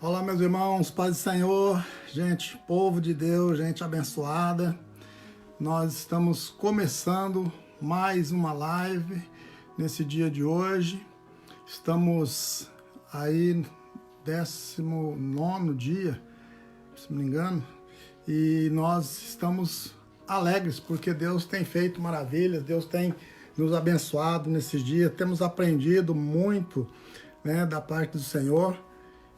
Olá, meus irmãos, paz do Senhor, gente, povo de Deus, gente abençoada. Nós estamos começando mais uma live nesse dia de hoje. Estamos aí no 19º dia, se não me engano, e nós estamos alegres porque Deus tem feito maravilhas, Deus tem nos abençoado nesses dias, temos aprendido muito, né, da parte do Senhor.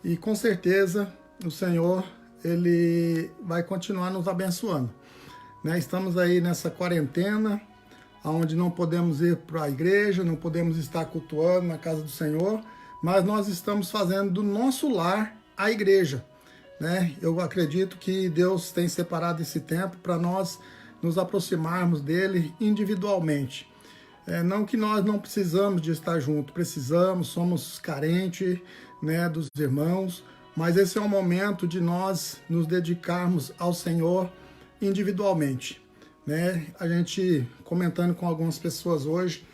E com certeza o Senhor, Ele vai continuar nos abençoando, né? Estamos aí nessa quarentena, onde não podemos ir para a igreja, não podemos estar cultuando na casa do Senhor, mas nós estamos fazendo do nosso lar a igreja, né? Eu acredito que Deus tem separado esse tempo para nós nos aproximarmos dEle individualmente. Não que nós não precisamos de estar juntos, precisamos, somos carentes, né, dos irmãos, mas esse é o momento de nós nos dedicarmos ao Senhor individualmente, né? A gente comentando com algumas pessoas hoje,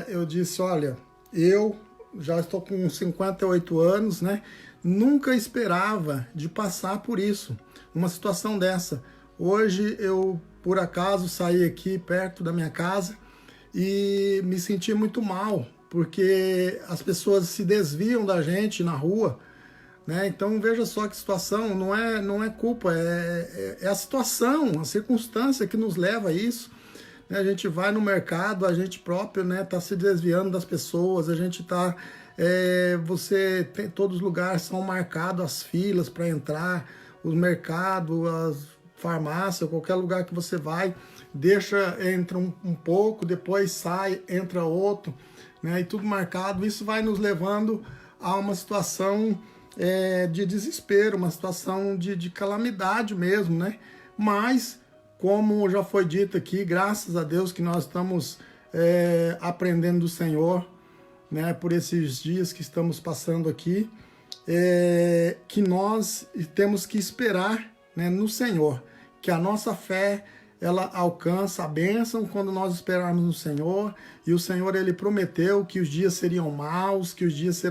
eu disse, olha, eu já estou com 58 anos, né? Nunca esperava de passar por isso, uma situação dessa. Hoje eu, por acaso, saí aqui perto da minha casa e me senti muito mal, porque as pessoas se desviam da gente na rua, né? Então veja só que situação, não é culpa, é a situação, a circunstância que nos leva a isso, né? A gente vai no mercado, a gente próprio, né, tá se desviando das pessoas, a gente tá, você tem, todos os lugares são marcados as filas para entrar, os mercados, as farmácias, qualquer lugar que você vai, entra um pouco, depois sai, entra outro, né, e tudo marcado. Isso vai nos levando a uma situação de desespero, uma situação de calamidade mesmo, né? Mas, como já foi dito aqui, graças a Deus que nós estamos aprendendo do Senhor, né, por esses dias que estamos passando aqui, que nós temos que esperar, né, no Senhor, que a nossa fé ela alcança a bênção quando nós esperarmos no Senhor, e o Senhor, Ele prometeu que os dias seriam maus, que os dias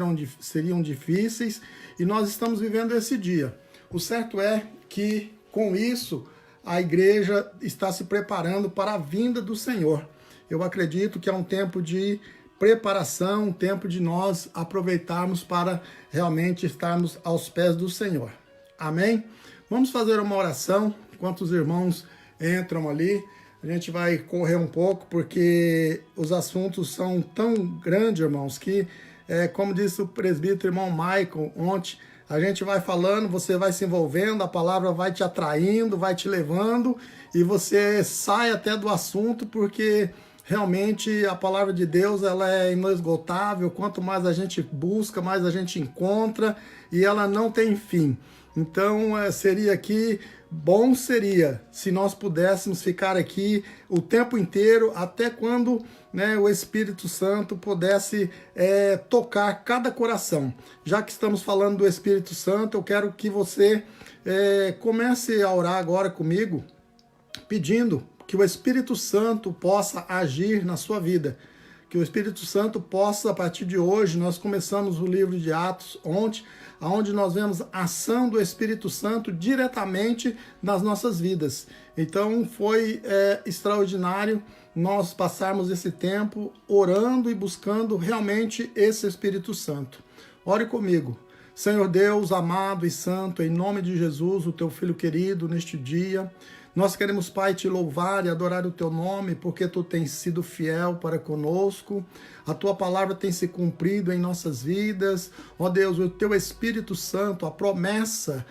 seriam difíceis, e nós estamos vivendo esse dia. O certo é que, com isso, a igreja está se preparando para a vinda do Senhor. Eu acredito que é um tempo de preparação, um tempo de nós aproveitarmos para realmente estarmos aos pés do Senhor. Amém? Vamos fazer uma oração, enquanto os irmãos entram ali. A gente vai correr um pouco, porque os assuntos são tão grandes, irmãos, que, como disse o presbítero irmão Michael ontem, a gente vai falando, você vai se envolvendo, a palavra vai te atraindo, vai te levando, e você sai até do assunto, porque realmente a palavra de Deus, ela é inesgotável. Quanto mais a gente busca, mais a gente encontra, e ela não tem fim. Então, bom seria se nós pudéssemos ficar aqui o tempo inteiro, até quando, né, o Espírito Santo pudesse tocar cada coração. Já que estamos falando do Espírito Santo, eu quero que você comece a orar agora comigo, pedindo que o Espírito Santo possa agir na sua vida. Que o Espírito Santo possa, a partir de hoje, nós começamos o livro de Atos ontem, onde nós vemos a ação do Espírito Santo diretamente nas nossas vidas. Então foi extraordinário nós passarmos esse tempo orando e buscando realmente esse Espírito Santo. Ore comigo. Senhor Deus, amado e santo, em nome de Jesus, o teu Filho querido, neste dia, nós queremos, Pai, te louvar e adorar o teu nome, porque tu tens sido fiel para conosco, a tua palavra tem se cumprido em nossas vidas. Ó Deus, o teu Espírito Santo, a promessa,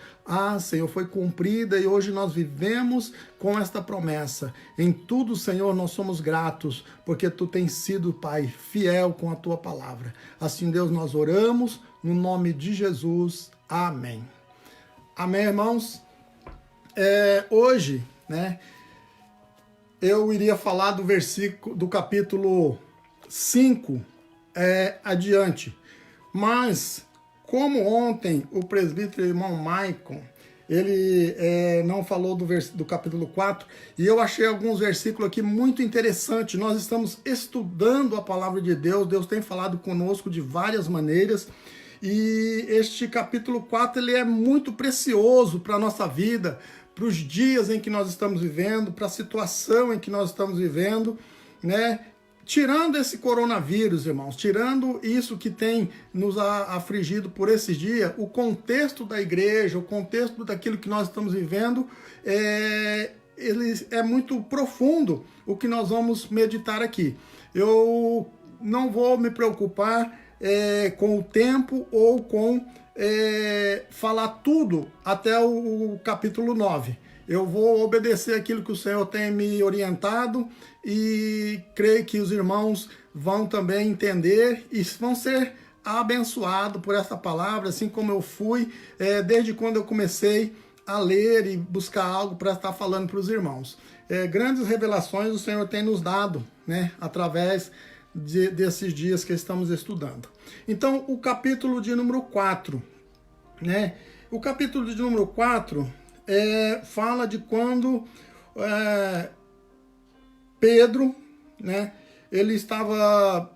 Senhor, foi cumprida, e hoje nós vivemos com esta promessa. Em tudo, Senhor, nós somos gratos, porque tu tens sido, Pai, fiel com a tua palavra. Assim, Deus, nós oramos no nome de Jesus. Amém. Amém, irmãos? Hoje, né, eu iria falar do versículo do capítulo 5 adiante, mas como ontem o presbítero irmão Michael, ele não falou do capítulo 4, e eu achei alguns versículos aqui muito interessantes. Nós estamos estudando a palavra de Deus, Deus tem falado conosco de várias maneiras, E este capítulo 4 ele é muito precioso para a nossa vida, para os dias em que nós estamos vivendo, para a situação em que nós estamos vivendo, né? Tirando esse coronavírus, irmãos, tirando isso que tem nos afligido por esses dias, o contexto da igreja, o contexto daquilo que nós estamos vivendo, ele é muito profundo o que nós vamos meditar aqui. Eu não vou me preocupar com o tempo ou com falar tudo até o capítulo 9. Eu vou obedecer aquilo que o Senhor tem me orientado e creio que os irmãos vão também entender e vão ser abençoados por essa palavra, assim como eu fui desde quando eu comecei a ler e buscar algo para estar falando para os irmãos. Grandes revelações o Senhor tem nos dado, né, através desses dias que estamos estudando. Então, o capítulo de número 4, né? O capítulo de número 4 fala de quando Pedro, né, ele estava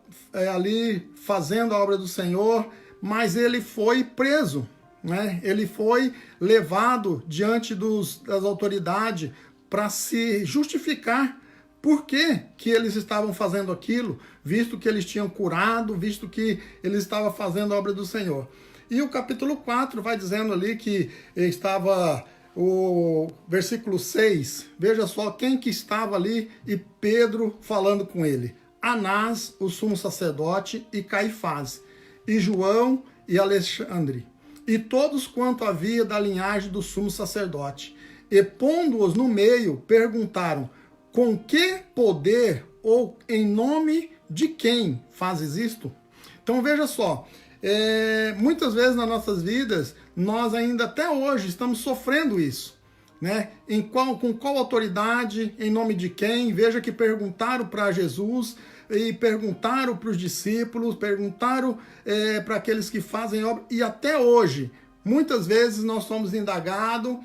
ali fazendo a obra do Senhor, mas ele foi preso, né? Ele foi levado diante das autoridades para se justificar por que eles estavam fazendo aquilo, visto que eles tinham curado, visto que eles estavam fazendo a obra do Senhor. E o capítulo 4 vai dizendo ali que estava o versículo 6, veja só quem que estava ali e Pedro falando com ele. Anás, o sumo sacerdote, e Caifás, e João e Alexandre, e todos quanto havia da linhagem do sumo sacerdote. E pondo-os no meio, perguntaram, com que poder ou em nome de quem fazes isto? Então veja só, muitas vezes nas nossas vidas, nós ainda até hoje estamos sofrendo isso, né? Com qual autoridade, em nome de quem? Veja que perguntaram para Jesus e perguntaram para os discípulos, perguntaram para aqueles que fazem obra, e até hoje, muitas vezes nós somos indagados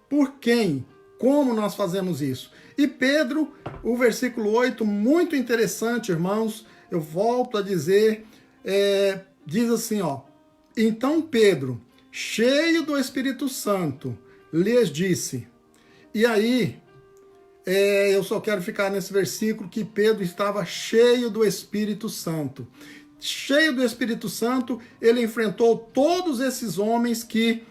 por quem, como nós fazemos isso. E Pedro, o versículo 8, muito interessante, irmãos, eu volto a dizer, diz assim, ó, então Pedro, cheio do Espírito Santo, lhes disse, e aí, eu só quero ficar nesse versículo, que Pedro estava cheio do Espírito Santo. Cheio do Espírito Santo, ele enfrentou todos esses homens que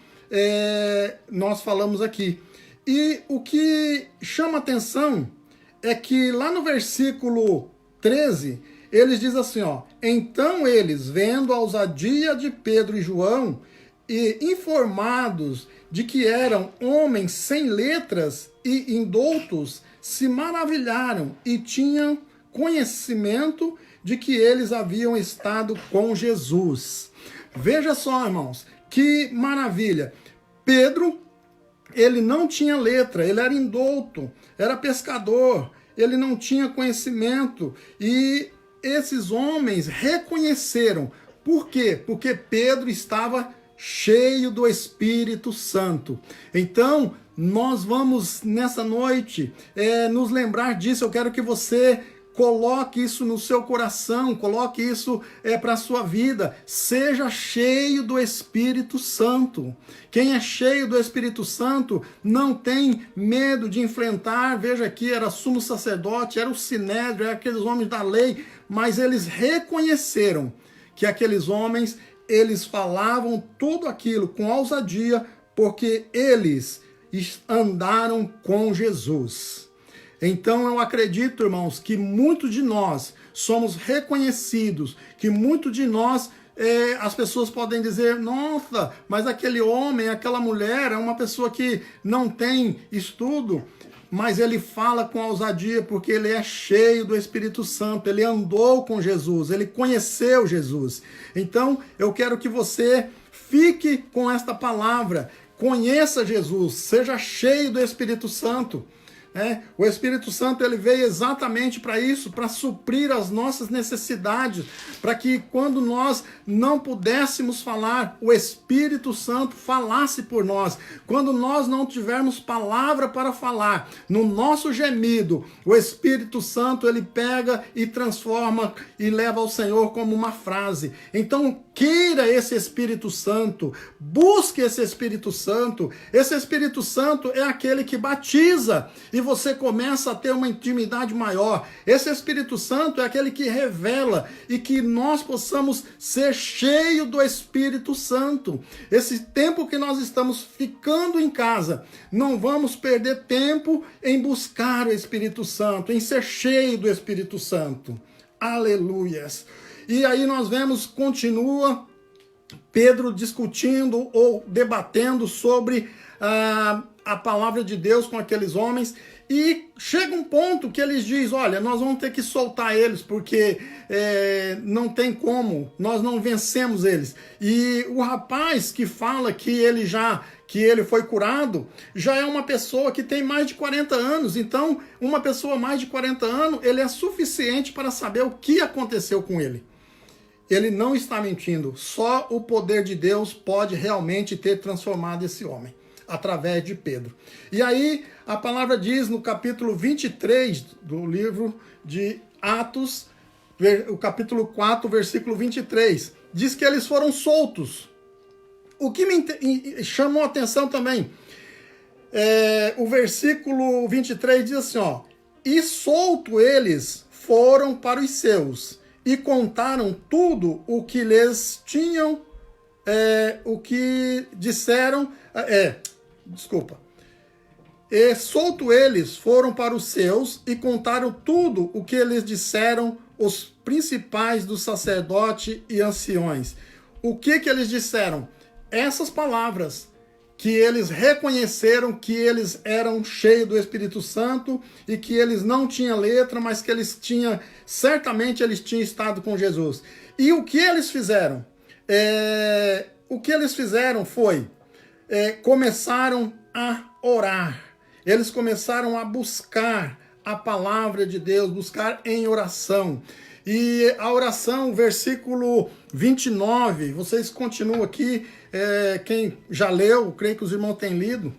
nós falamos aqui. E o que chama atenção é que lá no versículo 13, eles dizem assim, ó, então eles, vendo a ousadia de Pedro e João, e informados de que eram homens sem letras e indoutos, se maravilharam e tinham conhecimento de que eles haviam estado com Jesus. Veja só, irmãos, que maravilha. Pedro, ele não tinha letra, ele era indouto, era pescador, ele não tinha conhecimento, e esses homens reconheceram. Por quê? Porque Pedro estava cheio do Espírito Santo. Então, nós vamos nessa noite nos lembrar disso. Eu quero que você coloque isso no seu coração, coloque isso para a sua vida. Seja cheio do Espírito Santo. Quem é cheio do Espírito Santo não tem medo de enfrentar. Veja aqui, era sumo sacerdote, era o sinédrio, era aqueles homens da lei, mas eles reconheceram que aqueles homens, eles falavam tudo aquilo com ousadia, porque eles andaram com Jesus. Então eu acredito, irmãos, que muitos de nós somos reconhecidos, que muitos de nós, as pessoas podem dizer, nossa, mas aquele homem, aquela mulher é uma pessoa que não tem estudo, mas ele fala com ousadia porque ele é cheio do Espírito Santo, ele andou com Jesus, ele conheceu Jesus. Então eu quero que você fique com esta palavra, conheça Jesus, seja cheio do Espírito Santo. O Espírito Santo ele veio exatamente para isso, para suprir as nossas necessidades, para que quando nós não pudéssemos falar, o Espírito Santo falasse por nós. Quando nós não tivermos palavra para falar, no nosso gemido, o Espírito Santo ele pega e transforma e leva ao Senhor como uma frase. Então, queira esse Espírito Santo, busque esse Espírito Santo. Esse Espírito Santo é aquele que batiza e você começa a ter uma intimidade maior. Esse Espírito Santo é aquele que revela e que nós possamos ser cheios do Espírito Santo. Esse tempo que nós estamos ficando em casa, não vamos perder tempo em buscar o Espírito Santo, em ser cheio do Espírito Santo. Aleluias! E aí nós vemos, continua Pedro discutindo ou debatendo sobre a palavra de Deus com aqueles homens, e chega um ponto que eles dizem, olha, nós vamos ter que soltar eles, porque não tem como, nós não vencemos eles. E o rapaz que fala que ele foi curado, já é uma pessoa que tem mais de 40 anos, então uma pessoa mais de 40 anos, ele é suficiente para saber o que aconteceu com ele. Ele não está mentindo, só o poder de Deus pode realmente ter transformado esse homem, através de Pedro. E aí a palavra diz no capítulo 23 do livro de Atos, o capítulo 4, versículo 23, diz que eles foram soltos. O que me chamou a atenção também, o versículo 23 diz assim, e solto eles foram para os seus, e contaram tudo o que lhes tinham, o que disseram, E solto eles foram para os seus e contaram tudo o que eles disseram os principais dos sacerdotes e anciões. O que eles disseram? Essas palavras, que eles reconheceram que eles eram cheios do Espírito Santo e que eles não tinham letra, mas que certamente eles tinham estado com Jesus. E o que eles fizeram? O que eles fizeram foi, começaram a orar. Eles começaram a buscar a palavra de Deus, buscar em oração. E a oração, versículo 29, vocês continuam aqui, quem já leu, creio que os irmãos têm lido,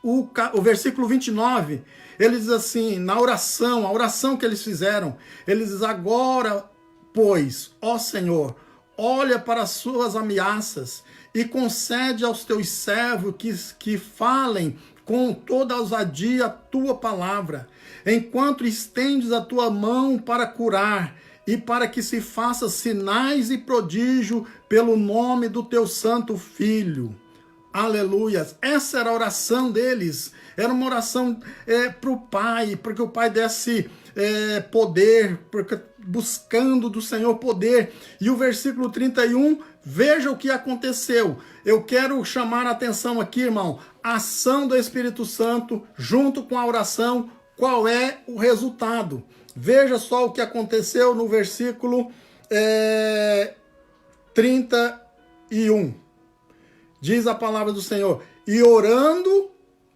o versículo 29, ele diz assim, na oração, a oração que eles fizeram, eles dizem, agora, pois, ó Senhor, olha para as suas ameaças e concede aos teus servos que falem com toda a ousadia a tua palavra, enquanto estendes a tua mão para curar e para que se faça sinais e prodígio pelo nome do teu santo Filho. Aleluia. Essa era a oração deles. Era uma oração para o Pai, para que o Pai desse poder, buscando do Senhor poder. E o versículo 31, veja o que aconteceu. Eu quero chamar a atenção aqui, irmão. A ação do Espírito Santo junto com a oração, qual é o resultado? Veja só o que aconteceu no versículo 31. Diz a palavra do Senhor, e orando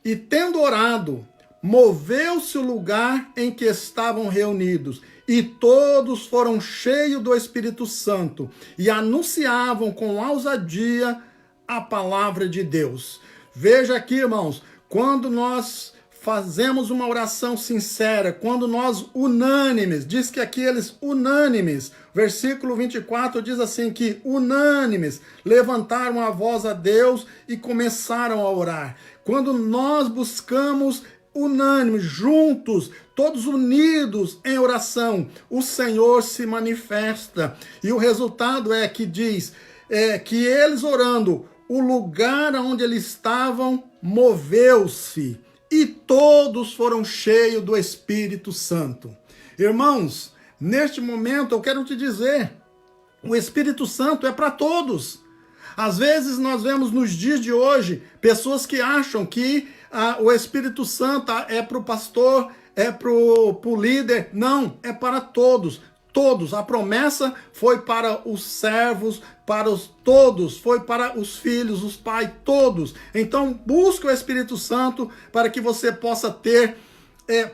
e tendo orado, moveu-se o lugar em que estavam reunidos, e todos foram cheios do Espírito Santo, e anunciavam com ousadia a palavra de Deus. Veja aqui, irmãos, quando nós fazemos uma oração sincera, quando nós unânimes, diz que aqueles unânimes, versículo 24 diz assim que unânimes levantaram a voz a Deus e começaram a orar. Quando nós buscamos unânimes, juntos, todos unidos em oração, o Senhor se manifesta. E o resultado é que diz que eles orando, o lugar onde eles estavam moveu-se. E todos foram cheios do Espírito Santo. Irmãos, neste momento eu quero te dizer, o Espírito Santo é para todos. Às vezes nós vemos nos dias de hoje, pessoas que acham que o Espírito Santo é para o pastor, é para o líder. Não, é para todos. Todos, a promessa foi para os servos, todos, foi para os filhos, os pais, todos. Então busque o Espírito Santo para que você possa ter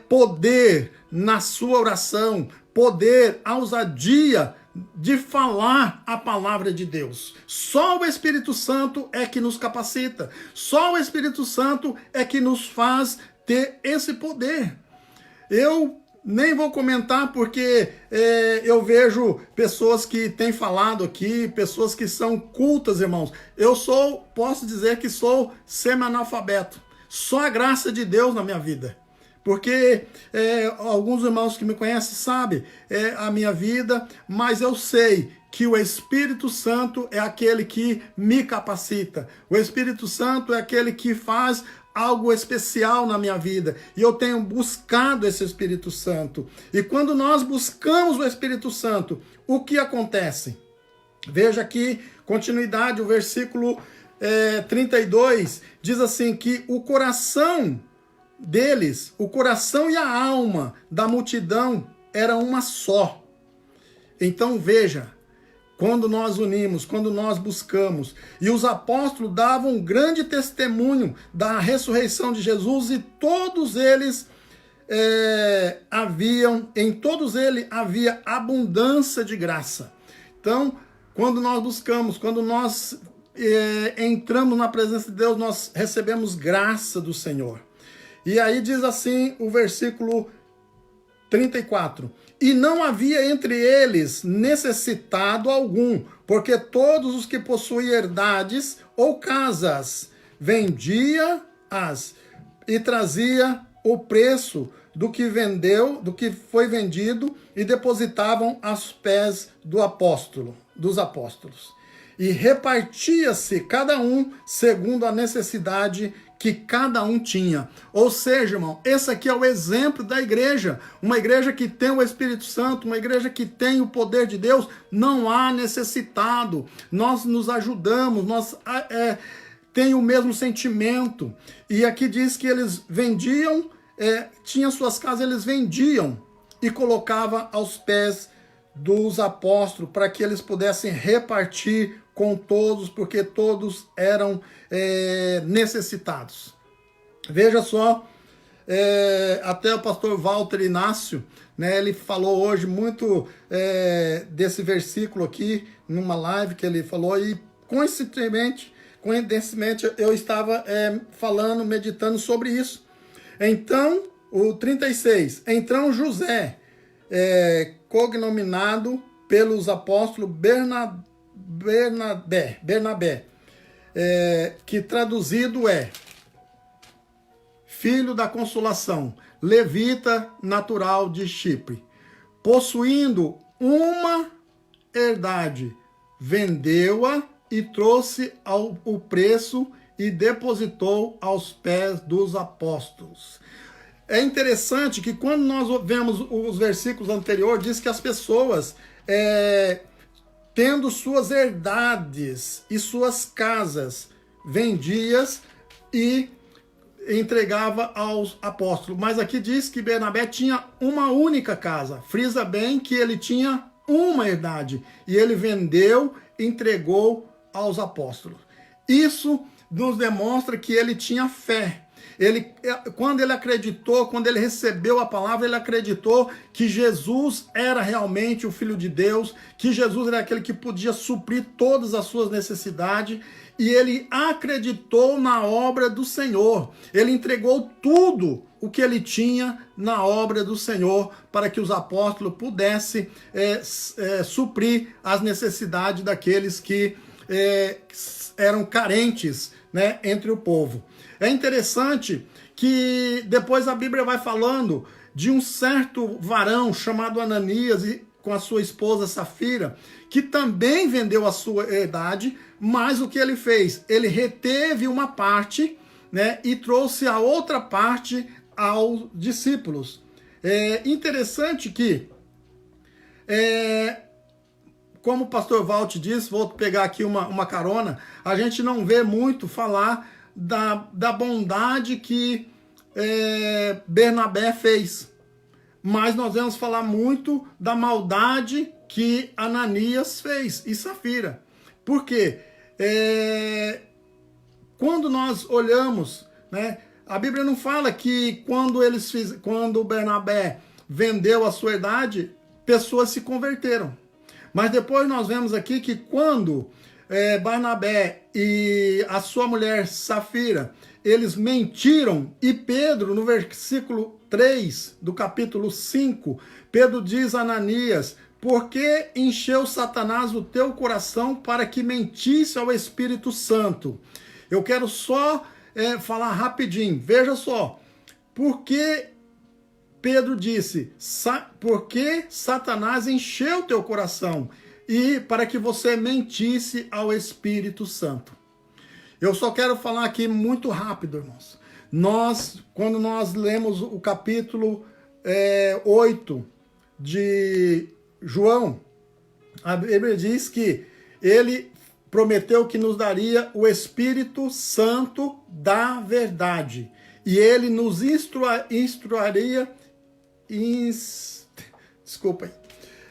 poder na sua oração, poder, ousadia de falar a palavra de Deus. Só o Espírito Santo é que nos capacita. Só o Espírito Santo é que nos faz ter esse poder. Eu nem vou comentar porque eu vejo pessoas que têm falado aqui, pessoas que são cultas, irmãos. Posso dizer que sou semi-analfabeto. Só a graça de Deus na minha vida. Porque alguns irmãos que me conhecem sabem a minha vida, mas eu sei que o Espírito Santo é aquele que me capacita. O Espírito Santo é aquele que faz algo especial na minha vida. E eu tenho buscado esse Espírito Santo. E quando nós buscamos o Espírito Santo, o que acontece? Veja aqui, continuidade, o versículo 32, diz assim que o coração deles, o coração e a alma da multidão era uma só. Então veja, quando nós unimos, quando nós buscamos, e os apóstolos davam um grande testemunho da ressurreição de Jesus, e todos eles em todos eles havia abundância de graça. Então, quando nós buscamos, quando nós entramos na presença de Deus, nós recebemos graça do Senhor. E aí diz assim o versículo 34. E não havia entre eles necessitado algum, porque todos os que possuíam herdades ou casas vendia-as e trazia o preço do que foi vendido e depositavam aos pés dos apóstolos. E repartia-se cada um segundo a necessidade que cada um tinha. Ou seja, irmão, esse aqui é o exemplo da igreja. Uma igreja que tem o Espírito Santo, uma igreja que tem o poder de Deus, não há necessitado. Nós nos ajudamos, nós tem o mesmo sentimento. E aqui diz que eles vendiam, tinham suas casas, eles vendiam e colocavam aos pés dos apóstolos para que eles pudessem repartir com todos, porque todos eram necessitados. Veja só, até o pastor Walter Inácio, né, ele falou hoje muito desse versículo aqui, numa live que ele falou, e coincidentemente eu estava falando, meditando sobre isso. Então, o 36, então José, cognominado pelos apóstolos Bernabé, que traduzido é filho da consolação, levita natural de Chipre, possuindo uma herdade, vendeu-a e trouxe o preço e depositou aos pés dos apóstolos. É interessante que quando nós vemos os versículos anteriores, diz que as pessoas, tendo suas herdades e suas casas vendias e entregava aos apóstolos. Mas aqui diz que Bernabé tinha uma única casa. Frisa bem que ele tinha uma herdade. E ele vendeu, entregou aos apóstolos. Isso nos demonstra que ele tinha fé. Quando ele acreditou, quando ele recebeu a palavra, ele acreditou que Jesus era realmente o Filho de Deus, que Jesus era aquele que podia suprir todas as suas necessidades, e ele acreditou na obra do Senhor. Ele entregou tudo o que ele tinha na obra do Senhor para que os apóstolos pudessem suprir as necessidades daqueles que eram carentes, né, entre o povo. É interessante que depois a Bíblia vai falando de um certo varão chamado Ananias e com a sua esposa Safira, que também vendeu a sua herdade, mas o que ele fez? Ele reteve uma parte, né, e trouxe a outra parte aos discípulos. É interessante que, como o pastor Walt disse, vou pegar aqui uma carona, a gente não vê muito falar da bondade que Bernabé fez. Mas nós vamos falar muito da maldade que Ananias fez e Safira. Por quê? Quando nós olhamos, né, A Bíblia não fala que quando Barnabé vendeu a sua herdade, pessoas se converteram. Mas depois nós vemos aqui que quando Barnabé e a sua mulher Safira, eles mentiram, e Pedro, no versículo 3 do capítulo 5, Pedro diz a Ananias: por que encheu Satanás o teu coração para que mentisse ao Espírito Santo? Eu quero só falar rapidinho, veja só, porque Pedro disse, porque Satanás encheu o teu coração, e para que você mentisse ao Espírito Santo. Eu só quero falar aqui muito rápido, irmãos. Quando nós lemos o capítulo 8 de João, a Bíblia diz que ele prometeu que nos daria o Espírito Santo da verdade. E ele nos instruiria. Desculpem.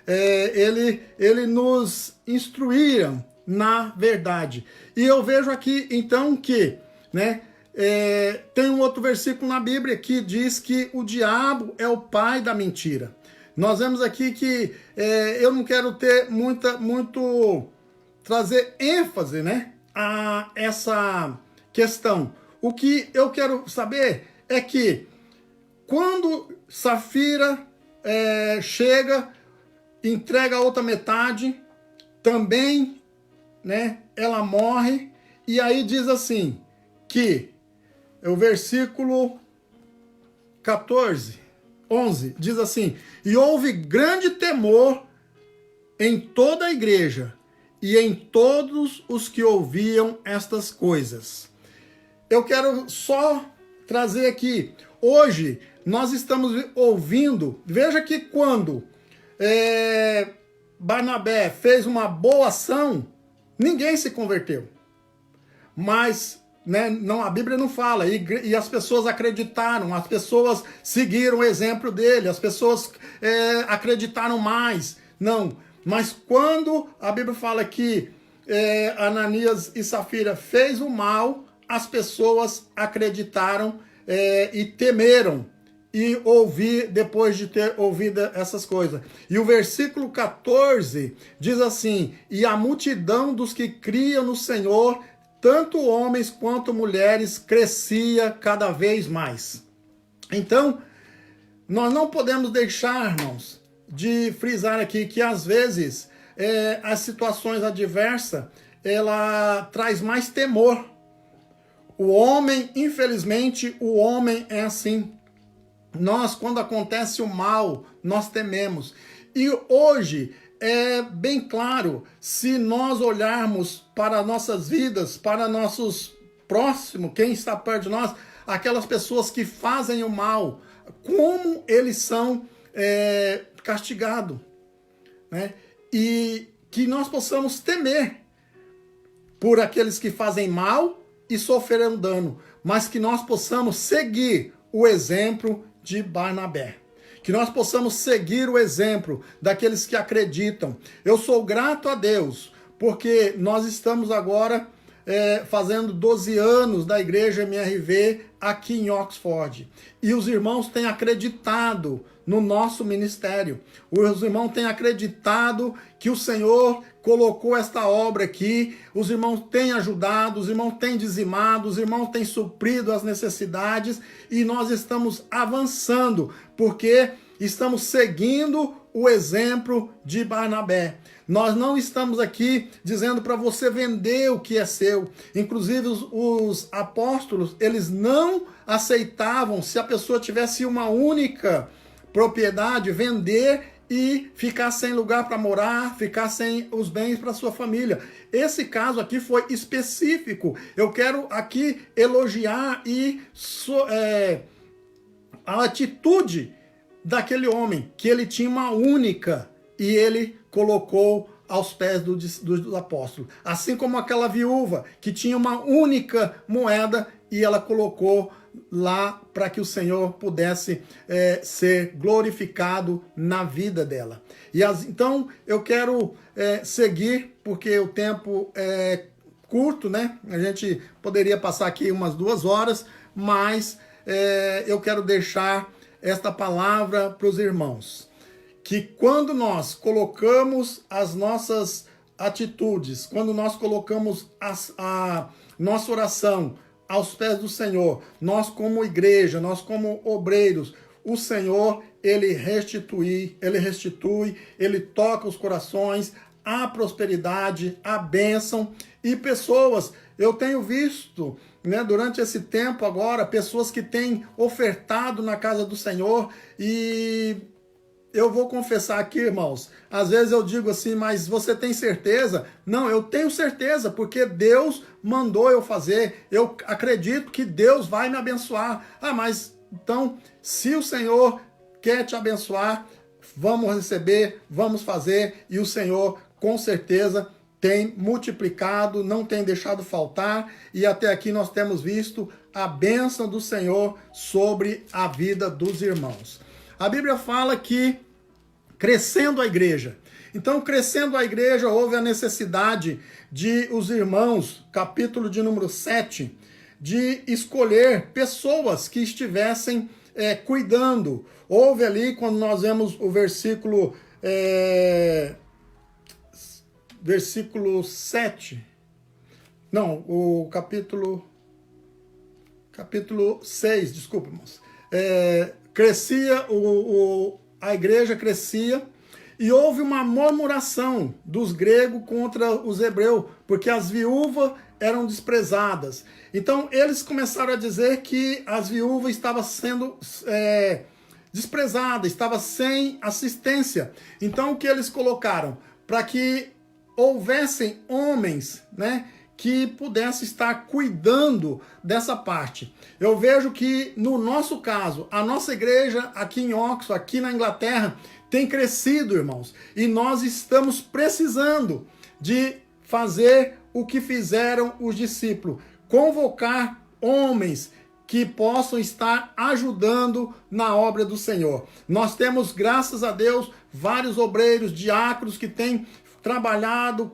Ele nos instruía na verdade. E eu vejo aqui, então, que tem um outro versículo na Bíblia que diz que o diabo é o pai da mentira. Nós vemos aqui que eu não quero ter muito trazer ênfase, a essa questão. O que eu quero saber é que quando Safira chega, entrega a outra metade, também, ela morre, e aí diz assim, que o versículo 11, diz assim, e houve grande temor em toda a igreja, e em todos os que ouviam estas coisas. Eu quero só trazer aqui, hoje nós estamos ouvindo, veja que quando Barnabé fez uma boa ação, ninguém se converteu. Mas não, a Bíblia não fala, e as pessoas acreditaram, as pessoas seguiram o exemplo dele, as pessoas acreditaram mais. Não, mas quando a Bíblia fala que Ananias e Safira fez o mal, as pessoas acreditaram e temeram, e depois de ter ouvido essas coisas. E o versículo 14 diz assim, e a multidão dos que criam no Senhor, tanto homens quanto mulheres, crescia cada vez mais. Então, nós não podemos deixar, irmãos, de frisar aqui que às vezes as situações adversas, ela traz mais temor. O homem, infelizmente, o homem é assim. Nós, quando acontece o mal, nós tememos. E hoje é bem claro, se nós olharmos para nossas vidas, para nossos próximos, quem está perto de nós, aquelas pessoas que fazem o mal, como eles são castigados, e que nós possamos temer por aqueles que fazem mal e sofrerão dano, mas que nós possamos seguir o exemplo de Barnabé. Que nós possamos seguir o exemplo daqueles que acreditam. Eu sou grato a Deus, porque nós estamos agora fazendo 12 anos da igreja MRV aqui em Oxford. E os irmãos têm acreditado no nosso ministério. Os irmãos têm acreditado que o Senhor colocou esta obra aqui. Os irmãos têm ajudado, os irmãos têm dizimado, os irmãos têm suprido as necessidades, e nós estamos avançando, porque estamos seguindo o exemplo de Barnabé. Nós não estamos aqui dizendo para você vender o que é seu. Inclusive os apóstolos, eles não aceitavam, se a pessoa tivesse uma única propriedade, vender e ficar sem lugar para morar, ficar sem os bens para sua família. Esse caso aqui foi específico. Eu quero aqui elogiar a atitude daquele homem, que ele tinha uma única, e ele colocou aos pés dos apóstolos. Assim como aquela viúva que tinha uma única moeda, e ela colocou lá para que o Senhor pudesse ser glorificado na vida dela. Então eu quero seguir, porque o tempo é curto, A gente poderia passar aqui umas 2 horas, mas eu quero deixar esta palavra para os irmãos. Que quando nós colocamos as nossas atitudes, quando nós colocamos a nossa oração aos pés do Senhor, nós como igreja, nós como obreiros, o Senhor, Ele restitui, Ele toca os corações, a prosperidade, a bênção e pessoas. Eu tenho visto, né, durante esse tempo agora, pessoas que têm ofertado na casa do Senhor e eu vou confessar aqui, irmãos, às vezes eu digo assim, mas você tem certeza? Não, eu tenho certeza, porque Deus mandou eu fazer, eu acredito que Deus vai me abençoar. Ah, mas então, se o Senhor quer te abençoar, vamos receber, vamos fazer, e o Senhor, com certeza, tem multiplicado, não tem deixado faltar, e até aqui nós temos visto a bênção do Senhor sobre a vida dos irmãos. A Bíblia fala que crescendo a igreja. Então, crescendo a igreja, houve a necessidade de os irmãos, capítulo de número 7, de escolher pessoas que estivessem cuidando. Houve ali, quando nós vemos o versículo 7, não, o capítulo 6, desculpa, irmãos. Crescia, a igreja crescia, e houve uma murmuração dos gregos contra os hebreus, porque as viúvas eram desprezadas. Então eles começaram a dizer que as viúvas estavam sendo desprezadas, estavam sem assistência. Então o que eles colocaram? Para que houvessem homens, né, que pudesse estar cuidando dessa parte. Eu vejo que, no nosso caso, a nossa igreja aqui em Oxford, aqui na Inglaterra, tem crescido, irmãos. E nós estamos precisando de fazer o que fizeram os discípulos. Convocar homens que possam estar ajudando na obra do Senhor. Nós temos, graças a Deus, vários obreiros, diáconos que têm trabalhado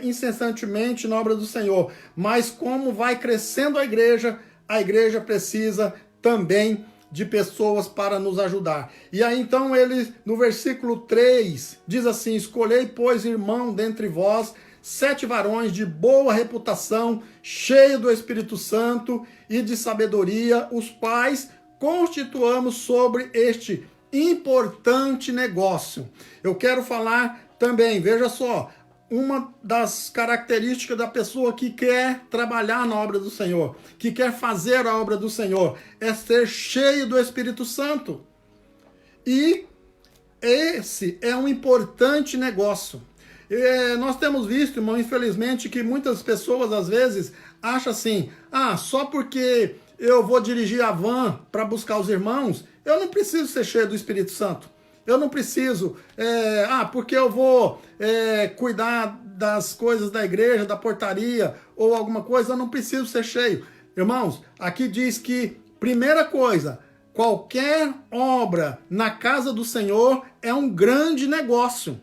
incessantemente na obra do Senhor, mas como vai crescendo a igreja precisa também de pessoas para nos ajudar. E aí então ele, no versículo 3, diz assim: escolhei, pois, irmão, dentre vós, 7 varões de boa reputação, cheios do Espírito Santo e de sabedoria, os quais constituamos sobre este importante negócio. Eu quero falar também, veja só, uma das características da pessoa que quer trabalhar na obra do Senhor, que quer fazer a obra do Senhor, é ser cheio do Espírito Santo. E esse é um importante negócio. Nós temos visto, irmão, infelizmente, que muitas pessoas às vezes acham assim: só porque eu vou dirigir a van para buscar os irmãos, eu não preciso ser cheio do Espírito Santo. Eu não preciso, porque eu vou cuidar das coisas da igreja, da portaria ou alguma coisa, eu não preciso ser cheio. Irmãos, aqui diz que, primeira coisa, qualquer obra na casa do Senhor é um grande negócio.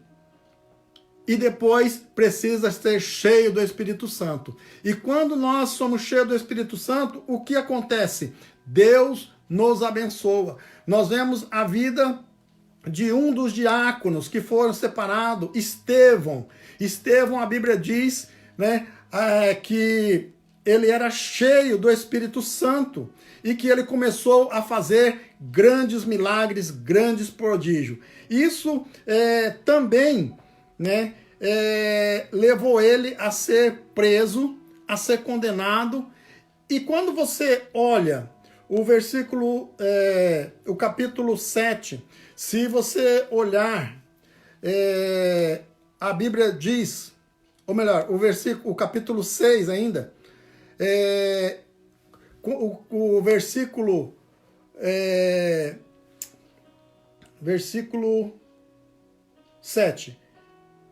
E depois precisa ser cheio do Espírito Santo. E quando nós somos cheios do Espírito Santo, o que acontece? Deus nos abençoa. Nós vemos a vida de um dos diáconos que foram separados, Estevão. Estevão, a Bíblia diz, né, que ele era cheio do Espírito Santo e que ele começou a fazer grandes milagres, grandes prodígios. Isso também, né, levou ele a ser preso, a ser condenado. E quando você olha o versículo, o capítulo 7, se você olhar, a Bíblia diz, ou melhor, o capítulo 6 ainda, o versículo 7.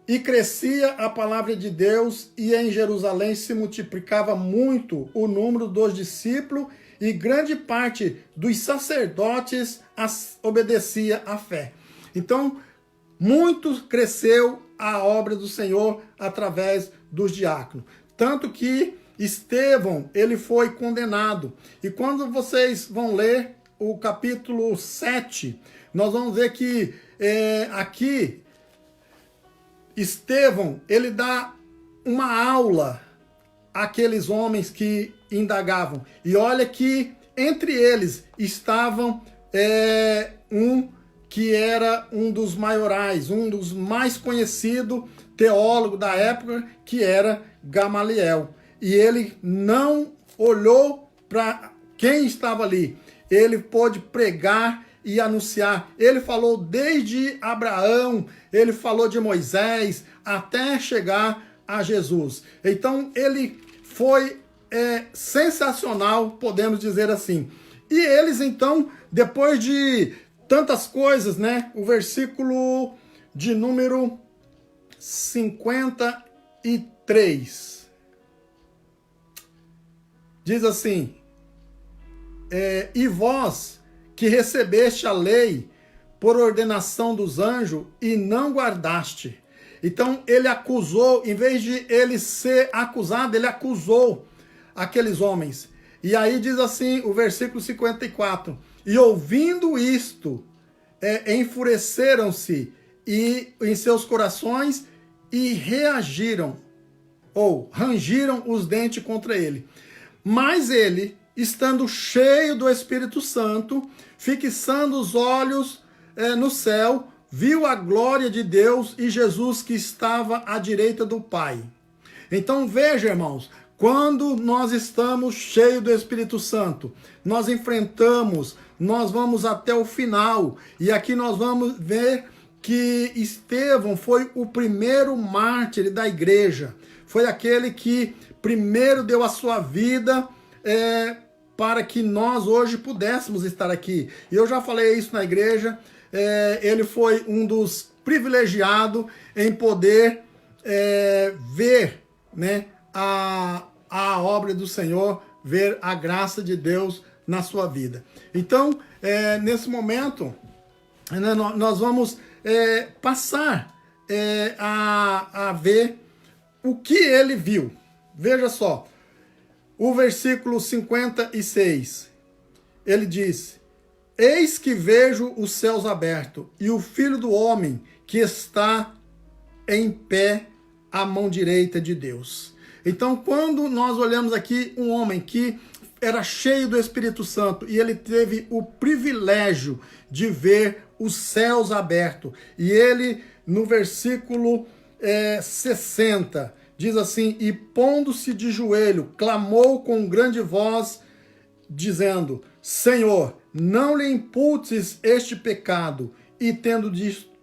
E crescia a palavra de Deus, e em Jerusalém se multiplicava muito o número dos discípulos, e grande parte dos sacerdotes obedecia à fé. Então, muito cresceu a obra do Senhor através dos diáconos. Tanto que Estevão, ele foi condenado. E quando vocês vão ler o capítulo 7, nós vamos ver que aqui Estevão, ele dá uma aula àqueles homens que indagavam. E olha que entre eles estavam um que era um dos maiorais, um dos mais conhecidos teólogos da época, que era Gamaliel. E ele não olhou para quem estava ali. Ele pôde pregar e anunciar. Ele falou desde Abraão, ele falou de Moisés, até chegar a Jesus. Então, ele foi sensacional, podemos dizer assim. E eles, então, depois de tantas coisas, né? O versículo de número 53 diz assim: e vós que recebeste a lei por ordenação dos anjos e não guardaste. Então ele acusou, em vez de ele ser acusado, ele acusou aqueles homens. E aí diz assim o versículo 54: e ouvindo isto, enfureceram-se em seus corações e reagiram, ou rangiram os dentes contra ele. Mas ele, estando cheio do Espírito Santo, fixando os olhos no céu, viu a glória de Deus e Jesus que estava à direita do Pai. Então veja, irmãos, quando nós estamos cheios do Espírito Santo, nós enfrentamos, nós vamos até o final. E aqui nós vamos ver que Estevão foi o primeiro mártir da igreja. Foi aquele que primeiro deu a sua vida para que nós hoje pudéssemos estar aqui. E eu já falei isso na igreja. Ele foi um dos privilegiados em poder ver, né, a obra do Senhor, ver a graça de Deus na sua vida. Então, nesse momento, nós vamos passar a ver o que ele viu. Veja só, o versículo 56, ele diz: eis que vejo os céus abertos e o Filho do Homem que está em pé à mão direita de Deus. Então, quando nós olhamos aqui um homem que era cheio do Espírito Santo e ele teve o privilégio de ver os céus abertos, e ele, no versículo 60, diz assim: e pondo-se de joelho, clamou com grande voz, dizendo: Senhor, não lhe imputes este pecado. E tendo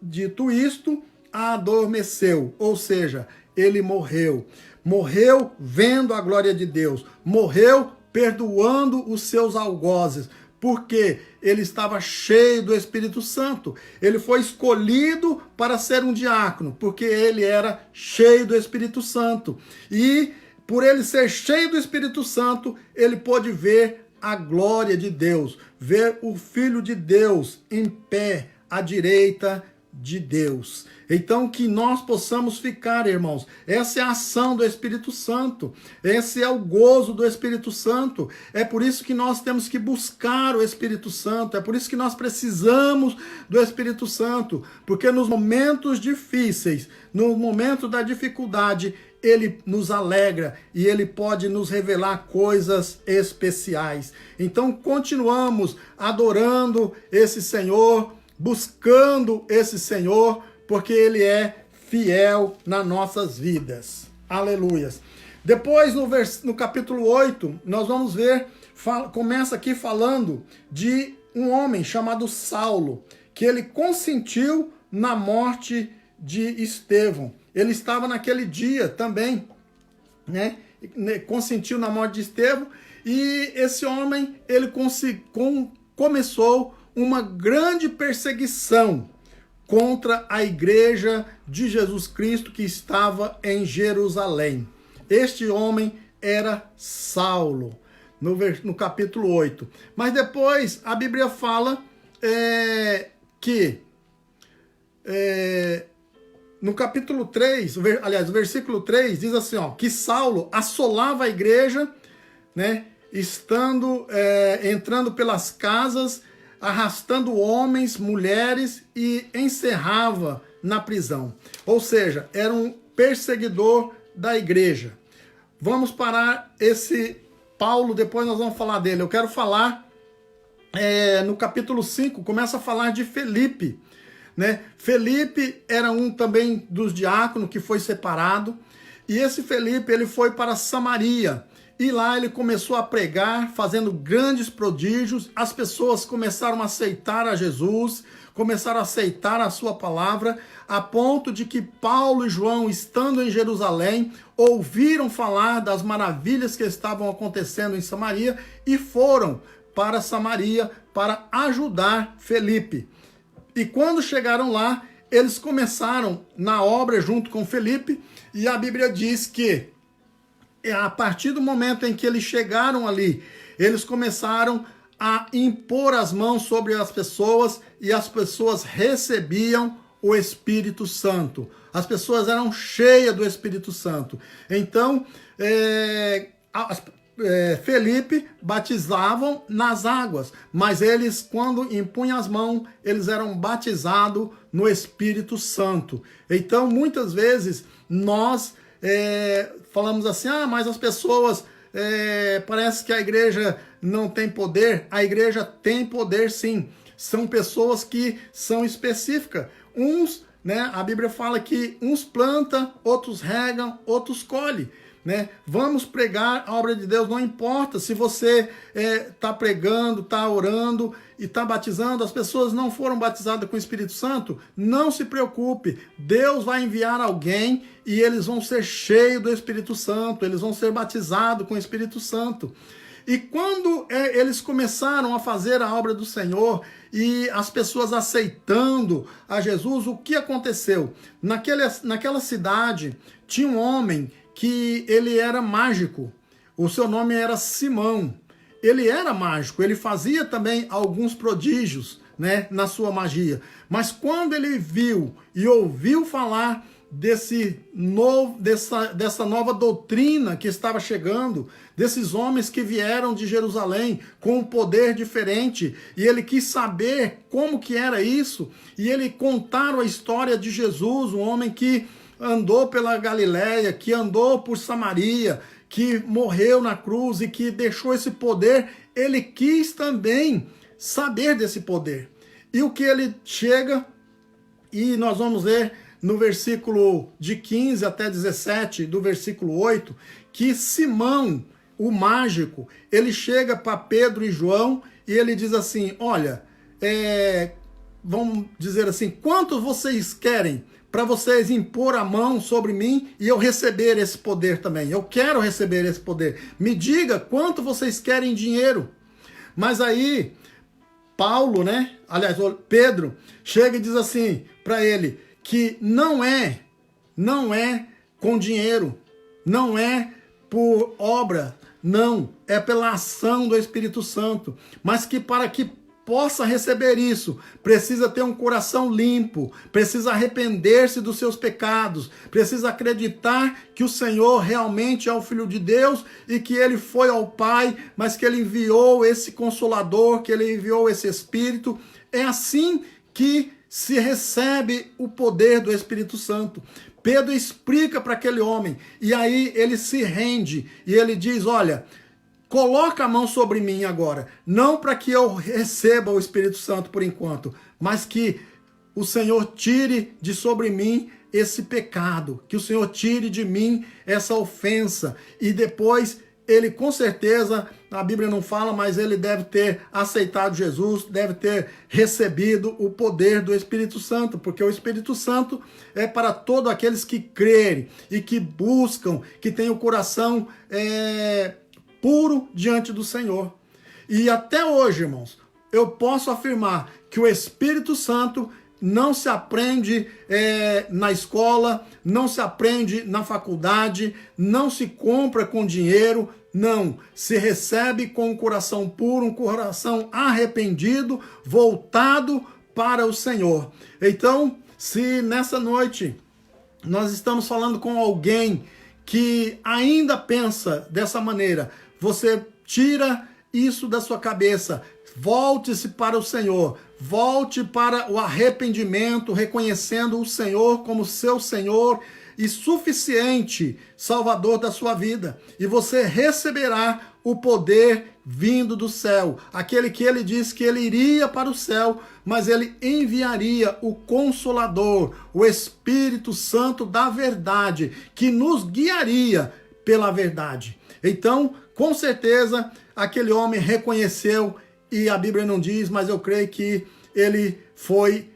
dito isto, adormeceu. Ou seja, ele morreu. Morreu vendo a glória de Deus. Morreu perdoando os seus algozes. Porque ele estava cheio do Espírito Santo. Ele foi escolhido para ser um diácono, porque ele era cheio do Espírito Santo. E por ele ser cheio do Espírito Santo, ele pôde ver a glória de Deus, ver o Filho de Deus em pé à direita de Deus. Então, que nós possamos ficar, irmãos, essa é a ação do Espírito Santo, esse é o gozo do Espírito Santo. É por isso que nós temos que buscar o Espírito Santo, é por isso que nós precisamos do Espírito Santo, porque nos momentos difíceis, no momento da dificuldade, ele nos alegra e ele pode nos revelar coisas especiais. Então, continuamos adorando esse Senhor, buscando esse Senhor, porque ele é fiel nas nossas vidas. Aleluias. Depois, no capítulo 8, nós vamos ver, começa aqui falando de um homem chamado Saulo, que ele consentiu na morte de Estevão. Ele estava naquele dia também, né? Consentiu na morte de Estevão, e esse homem, ele começou uma grande perseguição contra a igreja de Jesus Cristo que estava em Jerusalém. Este homem era Saulo, no capítulo 8. Mas depois a Bíblia fala que no capítulo 3, aliás, o versículo 3 diz assim, ó, que Saulo assolava a igreja, né, entrando pelas casas, arrastando homens, mulheres e encerrava na prisão. Ou seja, era um perseguidor da igreja. Vamos parar esse Paulo, depois nós vamos falar dele. Eu quero falar, no capítulo 5, começa a falar de Felipe, né? Felipe era um também dos diáconos que foi separado, e esse Felipe, ele foi para Samaria, e lá ele começou a pregar, fazendo grandes prodígios. As pessoas começaram a aceitar a Jesus, começaram a aceitar a sua palavra, a ponto de que Paulo e João, estando em Jerusalém, ouviram falar das maravilhas que estavam acontecendo em Samaria e foram para Samaria para ajudar Felipe. E quando chegaram lá, eles começaram na obra junto com Felipe, e a Bíblia diz que a partir do momento em que eles chegaram ali, eles começaram a impor as mãos sobre as pessoas, e as pessoas recebiam o Espírito Santo. As pessoas eram cheias do Espírito Santo. Então, Felipe batizavam nas águas, mas eles, quando impunham as mãos, eles eram batizados no Espírito Santo. Então, muitas vezes, nós falamos assim, mas as pessoas, parece que a igreja não tem poder. A igreja tem poder, sim. São pessoas que são específicas. Uns, né, a Bíblia fala que uns plantam, outros regam, outros colhem. Né? Vamos pregar a obra de Deus, não importa se você está pregando, está orando e está batizando, as pessoas não foram batizadas com o Espírito Santo, não se preocupe, Deus vai enviar alguém e eles vão ser cheios do Espírito Santo, eles vão ser batizados com o Espírito Santo. E quando eles começaram a fazer a obra do Senhor e as pessoas aceitando a Jesus, o que aconteceu? Naquela cidade tinha um homem que ele era mágico, o seu nome era Simão. Ele era mágico, ele fazia também alguns prodígios, né, na sua magia. Mas quando ele viu e ouviu falar dessa nova doutrina que estava chegando, desses homens que vieram de Jerusalém com um poder diferente, e ele quis saber como que era isso, e ele contaram a história de Jesus, um homem que andou pela Galileia, que andou por Samaria, que morreu na cruz e que deixou esse poder. Ele quis também saber desse poder. E o que ele chega, e nós vamos ver no versículo de 15 até 17, do versículo 8, que Simão, o mágico, ele chega para Pedro e João e ele diz assim, olha, vamos dizer assim, quantos vocês querem para vocês impor a mão sobre mim e eu receber esse poder também? Eu quero receber esse poder. Me diga quanto vocês querem dinheiro. Mas aí, Pedro, chega e diz assim para ele, que não é com dinheiro, não é por obra, não, é pela ação do Espírito Santo, mas que para que possa receber isso, precisa ter um coração limpo, precisa arrepender-se dos seus pecados, precisa acreditar que o Senhor realmente é o Filho de Deus e que Ele foi ao Pai, mas que Ele enviou esse Consolador, que Ele enviou esse Espírito. É assim que se recebe o poder do Espírito Santo. Pedro explica para aquele homem, e aí ele se rende, e ele diz, olha, coloca a mão sobre mim agora, não para que eu receba o Espírito Santo por enquanto, mas que o Senhor tire de sobre mim esse pecado, que o Senhor tire de mim essa ofensa, e depois ele com certeza, a Bíblia não fala, mas ele deve ter aceitado Jesus, deve ter recebido o poder do Espírito Santo, porque o Espírito Santo é para todos aqueles que crerem e que buscam, que têm o coração puro diante do Senhor. E até hoje, irmãos, eu posso afirmar que o Espírito Santo não se aprende na escola, não se aprende na faculdade, não se compra com dinheiro, não. Se recebe com um coração puro, um coração arrependido, voltado para o Senhor. Então, se nessa noite nós estamos falando com alguém que ainda pensa dessa maneira, você tira isso da sua cabeça. Volte-se para o Senhor, volte para o arrependimento, reconhecendo o Senhor como seu Senhor e suficiente Salvador da sua vida. E você receberá o poder vindo do céu. Aquele que ele disse que ele iria para o céu, mas ele enviaria o Consolador, o Espírito Santo da verdade, que nos guiaria pela verdade. Então, com certeza, aquele homem reconheceu, e a Bíblia não diz, mas eu creio que ele foi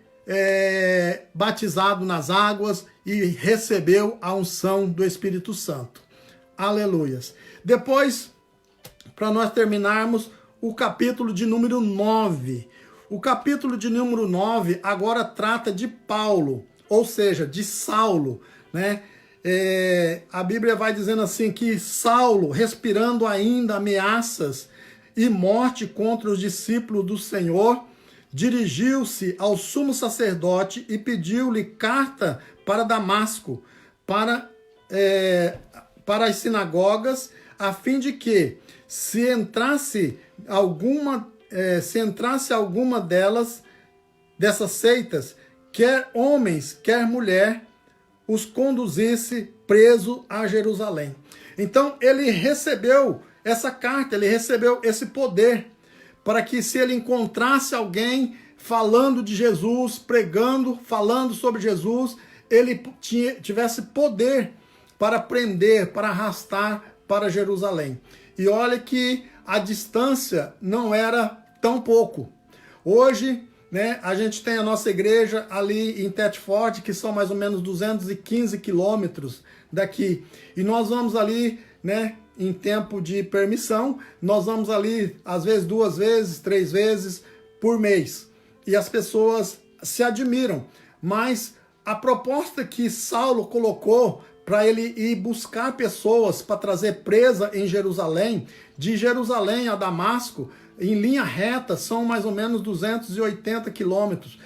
batizado nas águas e recebeu a unção do Espírito Santo. Aleluias. Depois, para nós terminarmos, o capítulo de número 9. O capítulo de número 9 agora trata de Paulo, ou seja, de Saulo, né? A Bíblia vai dizendo assim que Saulo, respirando ainda ameaças e morte contra os discípulos do Senhor, dirigiu-se ao sumo sacerdote e pediu-lhe carta para Damasco, para as sinagogas, a fim de que, se entrasse alguma dessas seitas, quer homens, quer mulher, os conduzisse preso a Jerusalém. Então ele recebeu essa carta, ele recebeu esse poder, para que se ele encontrasse alguém falando de Jesus, pregando, falando sobre Jesus, ele tivesse poder para prender, para arrastar para Jerusalém. E olha que a distância não era tão pouco. Hoje, né, a gente tem a nossa igreja ali em Thetford, que são mais ou menos 215 quilômetros daqui. E nós vamos ali, né, em tempo de permissão, nós vamos ali, às vezes 2 vezes, 3 vezes por mês. E as pessoas se admiram. Mas a proposta que Saulo colocou para ele ir buscar pessoas para trazer presa em Jerusalém, de Jerusalém a Damasco, em linha reta, são mais ou menos 280 quilômetros.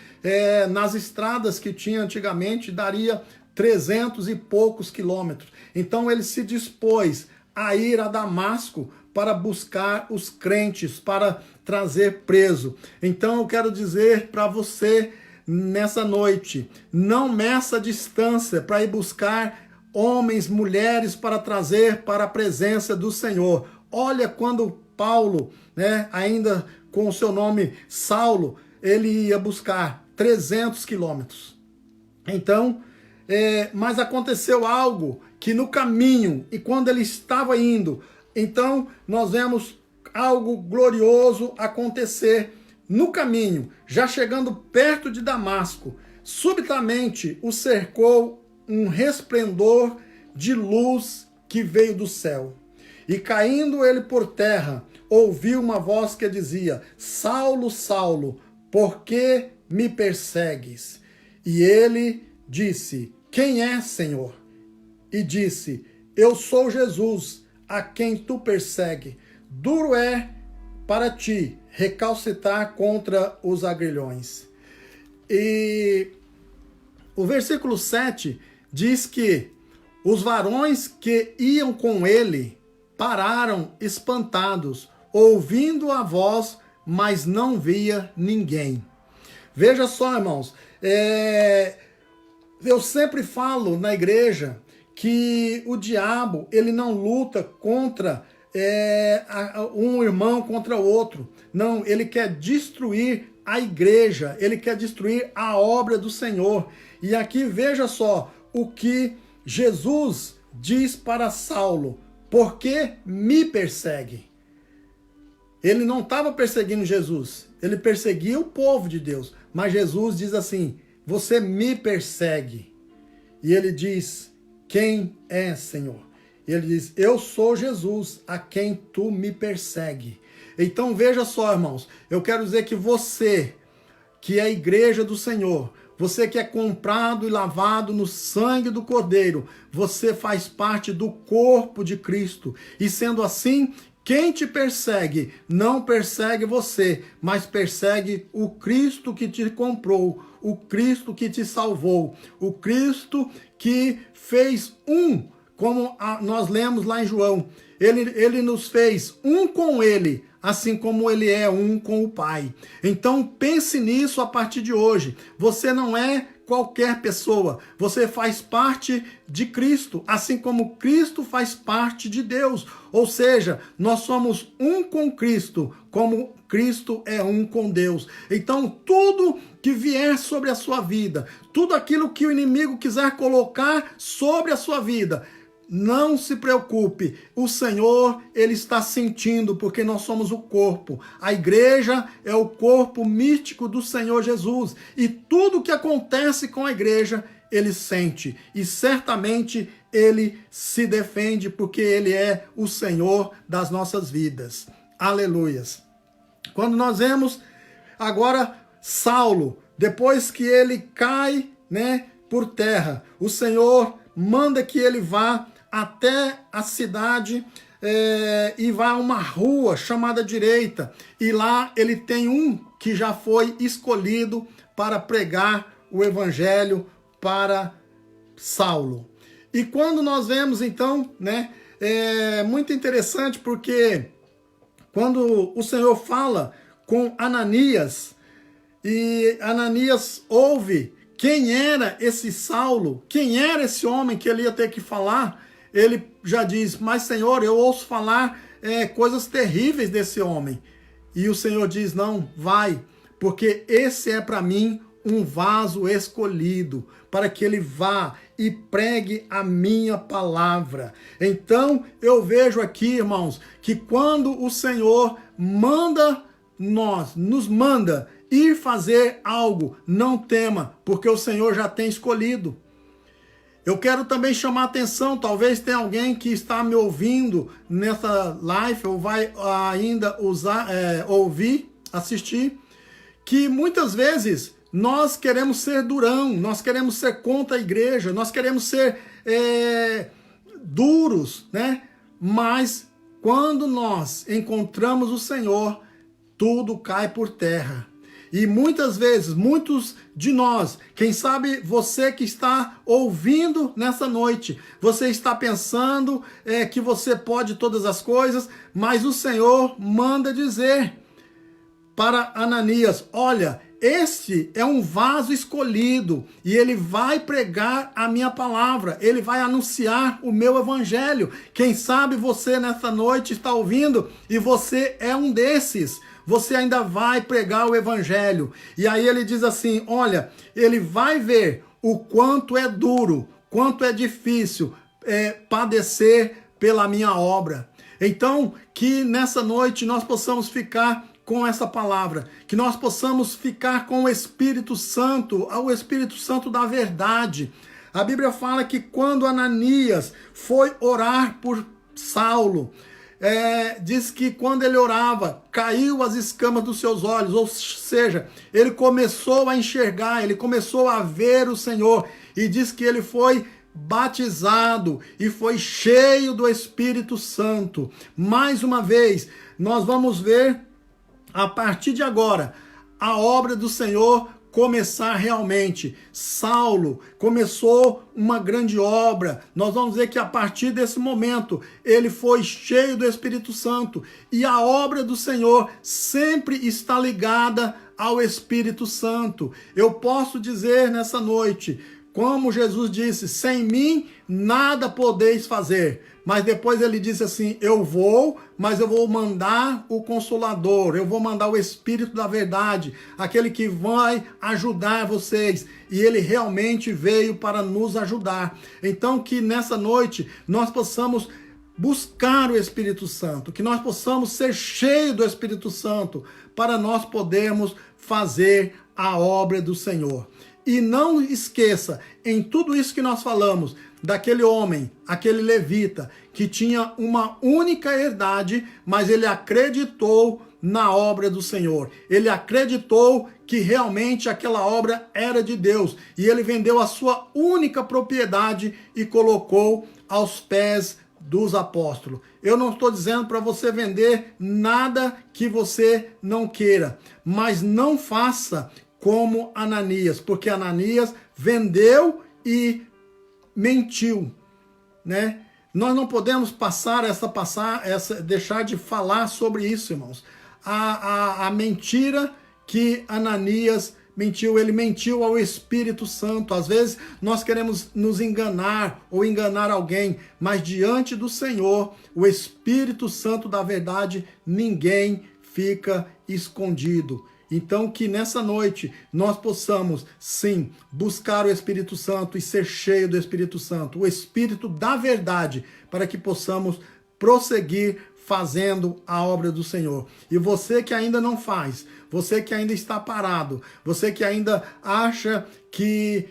Nas estradas que tinha antigamente, daria 300 e poucos quilômetros. Então ele se dispôs a ir a Damasco para buscar os crentes, para trazer preso. Então eu quero dizer para você nessa noite, não meça a distância para ir buscar homens, mulheres para trazer para a presença do Senhor. Olha quando Paulo, né, ainda com o seu nome Saulo, ele ia buscar 300 quilômetros. Então, mas aconteceu algo que no caminho, e quando ele estava indo, então nós vemos algo glorioso acontecer no caminho, já chegando perto de Damasco. Subitamente o cercou um resplendor de luz que veio do céu. E caindo ele por terra, ouviu uma voz que dizia: Saulo, Saulo, por que me persegues? E ele disse: Quem é, Senhor? E disse: Eu sou Jesus, a quem tu persegue. Duro é para ti recalcitrar contra os agrilhões. E o versículo 7 diz que os varões que iam com ele pararam espantados, ouvindo a voz, mas não via ninguém. Veja só, irmãos, eu sempre falo na igreja que o diabo, ele não luta contra um irmão contra o outro. Não, ele quer destruir a igreja, ele quer destruir a obra do Senhor. E aqui veja só o que Jesus diz para Saulo: por que me persegue? Ele não estava perseguindo Jesus, ele perseguia o povo de Deus. Mas Jesus diz assim: você me persegue. E ele diz: quem é, Senhor? E ele diz: eu sou Jesus, a quem tu me persegue. Então veja só, irmãos, eu quero dizer que você, que é a igreja do Senhor, você que é comprado e lavado no sangue do Cordeiro, você faz parte do corpo de Cristo. E sendo assim, Quem te persegue não persegue você, mas persegue o Cristo que te comprou, o Cristo que te salvou, o Cristo que fez como nós lemos lá em João. Ele nos fez um com ele, assim como ele é um com o Pai. Então pense nisso a partir de hoje. Você não é qualquer pessoa, você faz parte de Cristo, assim como Cristo faz parte de Deus. Ou seja, nós somos um com Cristo, como Cristo é um com Deus. Então tudo que vier sobre a sua vida, tudo aquilo que o inimigo quiser colocar sobre a sua vida, não se preocupe, o Senhor, Ele está sentindo, porque nós somos o corpo. A igreja é o corpo místico do Senhor Jesus. E tudo que acontece com a igreja, Ele sente. E certamente Ele se defende, porque Ele é o Senhor das nossas vidas. Aleluias. Quando nós vemos agora Saulo, depois que ele cai, por terra, o Senhor manda que ele vá até a cidade e vá a uma rua chamada Direita. E lá ele tem um que já foi escolhido para pregar o evangelho para Saulo. E quando nós vemos então, é muito interessante porque quando o Senhor fala com Ananias, e Ananias ouve quem era esse Saulo, quem era esse homem que ele ia ter que falar, ele já diz, mas Senhor, eu ouço falar coisas terríveis desse homem. E o Senhor diz, não, vai, porque esse é para mim um vaso escolhido, para que ele vá e pregue a minha palavra. Então eu vejo aqui, irmãos, que quando o Senhor nos manda ir fazer algo, não tema, porque o Senhor já tem escolhido. Eu quero também chamar a atenção, talvez tenha alguém que está me ouvindo nessa live, ou vai ainda assistir, que muitas vezes nós queremos ser durão, nós queremos ser contra a igreja, nós queremos ser duros, Mas quando nós encontramos o Senhor, tudo cai por terra. E muitas vezes, muitos de nós, quem sabe você que está ouvindo nessa noite, você está pensando que você pode todas as coisas, mas o Senhor manda dizer para Ananias, olha, este é um vaso escolhido e ele vai pregar a minha palavra, ele vai anunciar o meu evangelho. Quem sabe você nessa noite está ouvindo e você é um desses. Você ainda vai pregar o evangelho. E aí ele diz assim, olha, ele vai ver o quanto é duro, quanto é difícil padecer pela minha obra. Então, que nessa noite nós possamos ficar com essa palavra, que nós possamos ficar com o Espírito Santo da verdade. A Bíblia fala que quando Ananias foi orar por Saulo, diz que quando ele orava, caiu as escamas dos seus olhos, ou seja, ele começou a enxergar, ele começou a ver o Senhor, e diz que ele foi batizado e foi cheio do Espírito Santo. Mais uma vez, nós vamos ver a partir de agora a obra do Senhor começar realmente. Saulo começou uma grande obra. Nós vamos ver que a partir desse momento ele foi cheio do Espírito Santo, e a obra do Senhor sempre está ligada ao Espírito Santo. Eu posso dizer nessa noite, como Jesus disse, sem mim nada podeis fazer. Mas depois ele disse assim, eu vou, mas eu vou mandar o Consolador, eu vou mandar o Espírito da verdade, aquele que vai ajudar vocês. E ele realmente veio para nos ajudar. Então que nessa noite nós possamos buscar o Espírito Santo, que nós possamos ser cheios do Espírito Santo, para nós podermos fazer a obra do Senhor. E não esqueça, em tudo isso que nós falamos, daquele homem, aquele levita, que tinha uma única herdade, mas ele acreditou na obra do Senhor. Ele acreditou que realmente aquela obra era de Deus. E ele vendeu a sua única propriedade e colocou aos pés dos apóstolos. Eu não estou dizendo para você vender nada que você não queira, mas não faça como Ananias, porque Ananias vendeu e mentiu, né? Nós não podemos deixar de falar sobre isso, irmãos. A mentira que Ananias mentiu, ele mentiu ao Espírito Santo. Às vezes nós queremos nos enganar ou enganar alguém, mas diante do Senhor, o Espírito Santo da verdade, ninguém fica escondido. Então que nessa noite nós possamos, sim, buscar o Espírito Santo e ser cheio do Espírito Santo, o Espírito da verdade, para que possamos prosseguir fazendo a obra do Senhor. E você que ainda não faz, você que ainda está parado, você que ainda acha que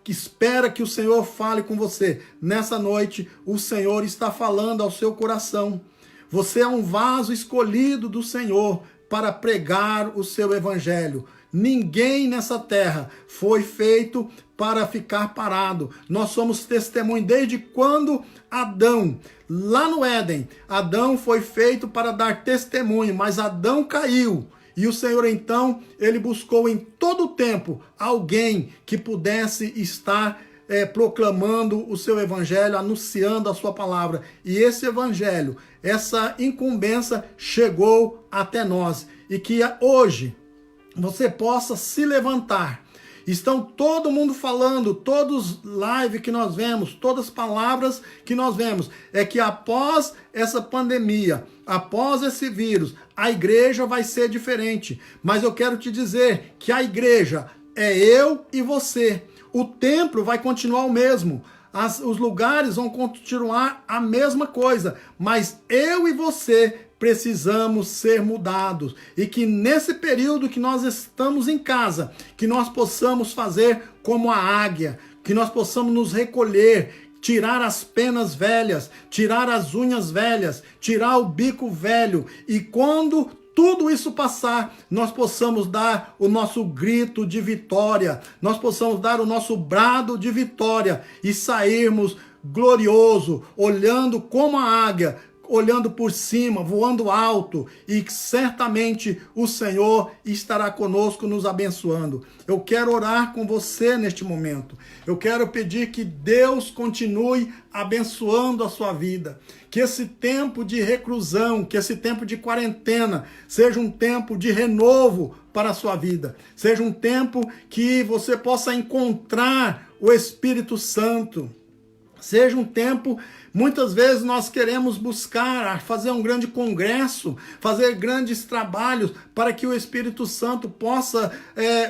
espera que o Senhor fale com você, nessa noite o Senhor está falando ao seu coração. Você é um vaso escolhido do Senhor para pregar o seu evangelho. Ninguém nessa terra foi feito para ficar parado. Nós somos testemunho desde quando Adão, lá no Éden, Adão foi feito para dar testemunho, mas Adão caiu. E o Senhor então, ele buscou em todo o tempo alguém que pudesse estar proclamando o seu evangelho, anunciando a sua palavra. E esse evangelho, essa incumbência chegou até nós. E que hoje você possa se levantar. Estão todo mundo falando, todos live que nós vemos, todas as palavras que nós vemos, é que após essa pandemia, após esse vírus, a igreja vai ser diferente. Mas eu quero te dizer que a igreja é eu e você. O templo vai continuar o mesmo. Os lugares vão continuar a mesma coisa. Mas eu e você precisamos ser mudados. E que nesse período que nós estamos em casa, que nós possamos fazer como a águia, que nós possamos nos recolher, tirar as penas velhas, tirar as unhas velhas, tirar o bico velho. E quando tudo isso passar, nós possamos dar o nosso grito de vitória, nós possamos dar o nosso brado de vitória e sairmos glorioso, olhando como a águia, olhando por cima, voando alto, e certamente o Senhor estará conosco, nos abençoando. Eu quero orar com você neste momento. Eu quero pedir que Deus continue abençoando a sua vida. Que esse tempo de reclusão, que esse tempo de quarentena, seja um tempo de renovo para a sua vida. Seja um tempo que você possa encontrar o Espírito Santo. Seja um tempo, muitas vezes nós queremos buscar, fazer um grande congresso, fazer grandes trabalhos para que o Espírito Santo possa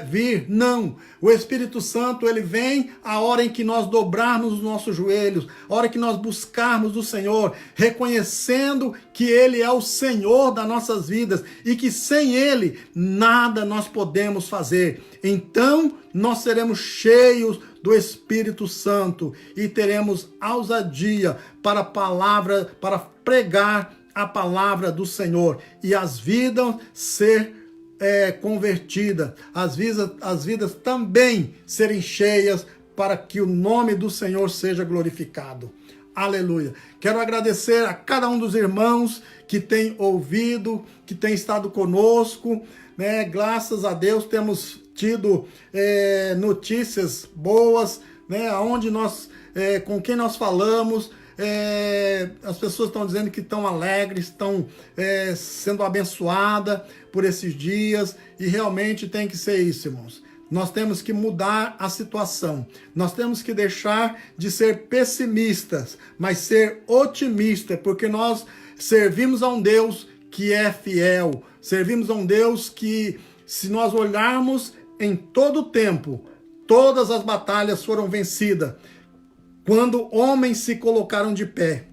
vir. Não, o Espírito Santo ele vem a hora em que nós dobrarmos os nossos joelhos, a hora que nós buscarmos o Senhor, reconhecendo que Ele é o Senhor das nossas vidas e que sem Ele nada nós podemos fazer. Então nós seremos cheios do Espírito Santo e teremos ousadia para pregar a palavra do Senhor e as vidas ser convertidas, as vidas também serem cheias para que o nome do Senhor seja glorificado. Aleluia. Quero agradecer a cada um dos irmãos que tem ouvido, que tem estado conosco, né? Graças a Deus temos tido notícias boas, né? Onde nós, com quem nós falamos, as pessoas estão dizendo que estão alegres, estão sendo abençoadas por esses dias, e realmente tem que ser isso, irmãos. Nós temos que mudar a situação. Nós temos que deixar de ser pessimistas, mas ser otimistas, porque nós servimos a um Deus que é fiel. Servimos a um Deus que, se nós olharmos em todo o tempo, todas as batalhas foram vencidas. Quando homens se colocaram de pé,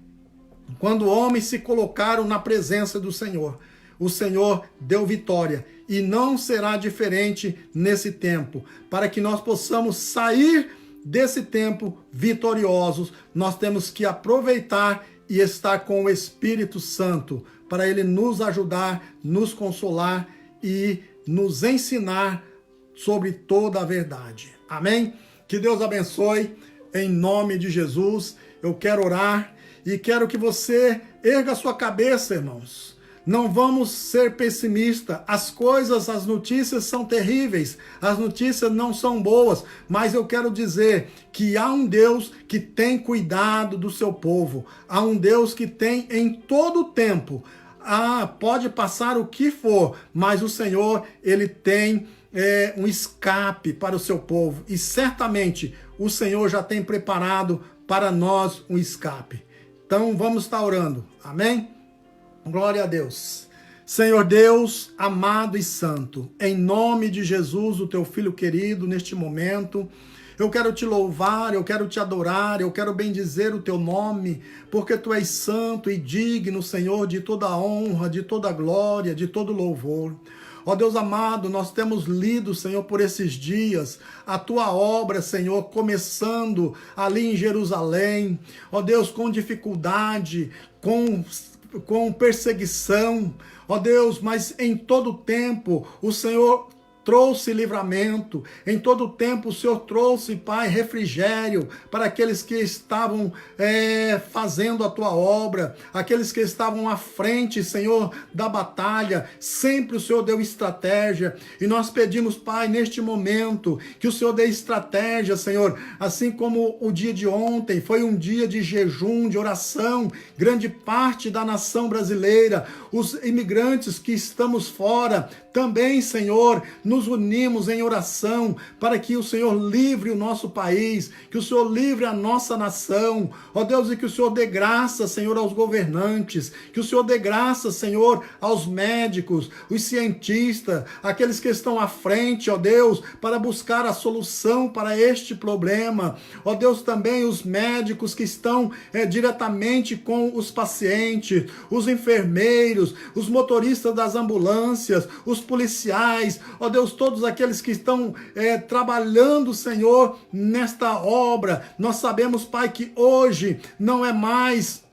quando homens se colocaram na presença do Senhor, o Senhor deu vitória. E não será diferente nesse tempo. Para que nós possamos sair desse tempo vitoriosos, nós temos que aproveitar e estar com o Espírito Santo, para Ele nos ajudar, nos consolar e nos ensinar sobre toda a verdade. Amém? Que Deus abençoe, em nome de Jesus. Eu quero orar e quero que você erga a sua cabeça, irmãos. Não vamos ser pessimistas. As notícias são terríveis, as notícias não são boas, mas eu quero dizer que há um Deus que tem cuidado do seu povo, há um Deus que tem em todo o tempo. Pode passar o que for, mas o Senhor, ele tem um escape para o seu povo, e certamente o Senhor já tem preparado para nós um escape. Então vamos estar orando, amém? Glória a Deus. Senhor Deus, amado e santo, em nome de Jesus, o teu filho querido, neste momento, eu quero te louvar, eu quero te adorar, eu quero bendizer o teu nome, porque tu és santo e digno, Senhor, de toda honra, de toda glória, de todo louvor. Ó Deus amado, nós temos lido, Senhor, por esses dias, a tua obra, Senhor, começando ali em Jerusalém, ó Deus, com dificuldade, com perseguição, ó Deus, mas em todo tempo o Senhor trouxe livramento, em todo o tempo o Senhor trouxe, Pai, refrigério para aqueles que estavam fazendo a tua obra, aqueles que estavam à frente, Senhor, da batalha. Sempre o Senhor deu estratégia, e nós pedimos, Pai, neste momento, que o Senhor dê estratégia, Senhor, assim como o dia de ontem foi um dia de jejum, de oração, grande parte da nação brasileira, os imigrantes que estamos fora, também, Senhor, nos unimos em oração para que o Senhor livre o nosso país, que o Senhor livre a nossa nação, ó Deus, e que o Senhor dê graça, Senhor, aos governantes, que o Senhor dê graça, Senhor, aos médicos, os cientistas, aqueles que estão à frente, ó Deus, para buscar a solução para este problema, ó Deus, também os médicos que estão diretamente com os pacientes, os enfermeiros, os motoristas das ambulâncias, os policiais, ó Deus, todos aqueles que estão trabalhando, Senhor, nesta obra. Nós sabemos, Pai, que hoje não é mais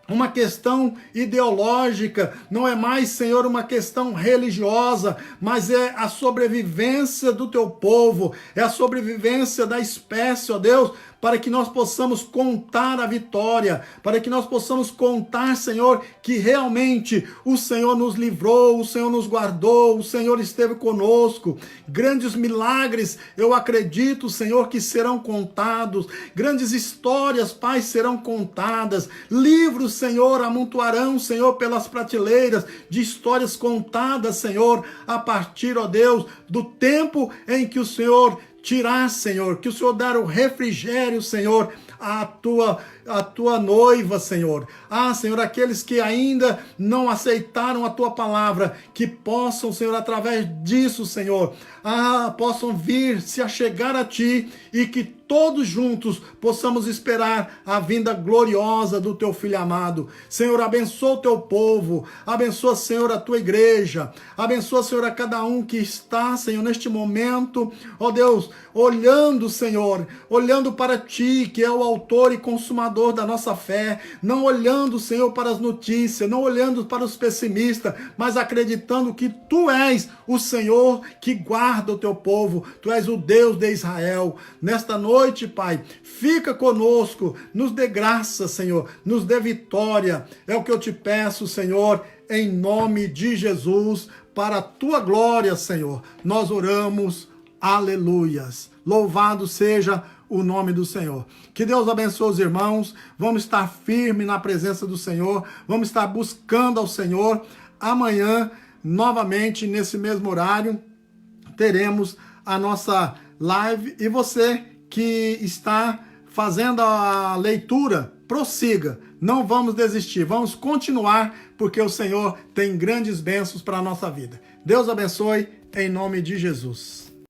uma questão ideológica, não é mais, Senhor, uma questão religiosa, mas é a sobrevivência do teu povo, é a sobrevivência da espécie, ó Deus, para que nós possamos contar a vitória, para que nós possamos contar, Senhor, que realmente o Senhor nos livrou, o Senhor nos guardou, o Senhor esteve conosco. Grandes milagres, eu acredito, Senhor, que serão contados, grandes histórias, Pai, serão contadas, livros, Senhor, amontoarão, Senhor, pelas prateleiras de histórias contadas, Senhor, a partir, ó Deus, do tempo em que o Senhor tirar, Senhor, que o Senhor dar o refrigério, Senhor, à tua noiva, Senhor. Senhor, aqueles que ainda não aceitaram a tua palavra, que possam, Senhor, através disso, Senhor, possam vir se achegar a ti, e que todos juntos possamos esperar a vinda gloriosa do teu Filho amado. Senhor, abençoa o teu povo, abençoa, Senhor, a tua igreja, abençoa, Senhor, a cada um que está, Senhor, neste momento, ó Deus, olhando, Senhor, olhando para ti, que é o autor e consumador da nossa fé, não olhando, Senhor, para as notícias, não olhando para os pessimistas, mas acreditando que tu és o Senhor que guarda o teu povo, tu és o Deus de Israel. Nesta noite, Pai, fica conosco, nos dê graça, Senhor, nos dê vitória, é o que eu te peço, Senhor, em nome de Jesus, para a tua glória, Senhor, nós oramos, aleluias, louvado seja o nome do Senhor. Que Deus abençoe os irmãos, vamos estar firmes na presença do Senhor, vamos estar buscando ao Senhor. Amanhã, novamente, nesse mesmo horário, teremos a nossa live, e você que está fazendo a leitura, prossiga, não vamos desistir, vamos continuar, porque o Senhor tem grandes bênçãos para a nossa vida. Deus abençoe, em nome de Jesus.